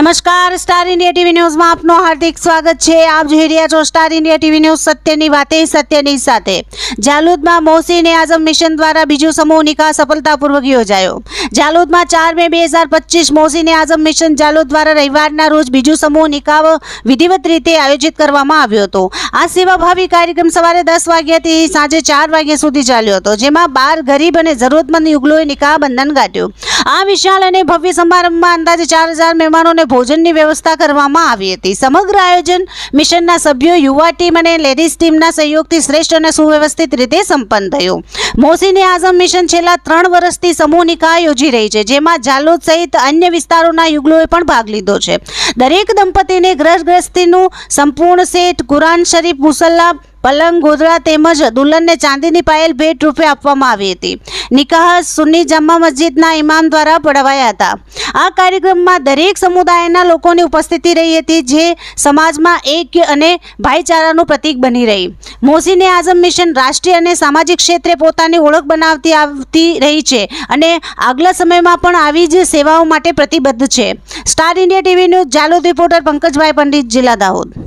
નમસ્કાર, star India TV ન્યૂઝમાં આપનું હાર્દિક સ્વાગત છે। આપ જોઈ રહ્યા છો સ્ટાર ઇન્ડિયા ટીવી ન્યૂઝ, સત્યની વાતે સત્યની સાથે। જાલોદમાં મોસીને આઝમ મિશન દ્વારા બીજો સમૂહ નિકાહ સફળતાપૂર્વક યોજાયો। જાલોદમાં 4 મે 2025 મોસીને આઝમ મિશન જાલોદ દ્વારા રવિવારના રોજ બીજો સમૂહ નિકાહ વિધિવત રીતે આયોજિત કરવામાં આવ્યો હતો। આ સેવાભાવી કાર્યક્રમ સવારે 10 વાગ્યાથી સાંજે 4 વાગ્યા સુધી ચાલ્યો હતો, જેમાં 12 ગરીબ અને જરૂરતમંદ યુગલોએ નિકાહ બંધન ગાંઠ્યું। આ વિશાળ અને ભવ્ય સમારંભમાં અંદાજે 4000 મહેમાનોને ભોજનની વ્યવસ્થા કરવામાં આવી હતી। સમગ્ર આયોજન મિશનના સભ્યો, યુવા ટીમ અને લેડીઝ ટીમના સહયોગથી શ્રેષ્ઠ અને સુવ્યવસ્થિત રીતે સંપન્ન થયું। મોસીને આઝમ મિશન છેલ્લા 3 વર્ષથી સમૂહ નિકાહ યોજી રહી છે, જેમાં જાલોદ સહિત અન્ય વિસ્તારોના યુગલોએ પણ ભાગ લીધો છે। દરેક દંપતીને ગ્રહગ્રસ્તીનું સંપૂર્ણ સેટ, કુરાન શરીફ, મુસલ્લા, પલંગ, ગોદડા તેમજ દુલ્હનને ચાંદીની પાયલ ભેટ રૂપે આપવામાં આવી હતી। નિકાહ સુન્ની જામા મસ્જિદના ઇમામ દ્વારા પઢવાયા હતા। આ કાર્યક્રમમાં દરેક સમુદાયના લોકોની ઉપસ્થિતિ રહી હતી, જે સમાજમાં એક અને ભાઈચારાનું પ્રતીક બની રહી। મોસીને આઝમ મિશન રાષ્ટ્રીય અને સામાજિક ક્ષેત્રે પોતાની ઓળખ બનાવતી આવતી રહી છે અને આગલા સમયમાં પણ આવી જ સેવાઓ માટે પ્રતિબદ્ધ છે। Star India TV news, Jhalod reporter Pankajbhai Pandit, જિલ્લા દાહોદ।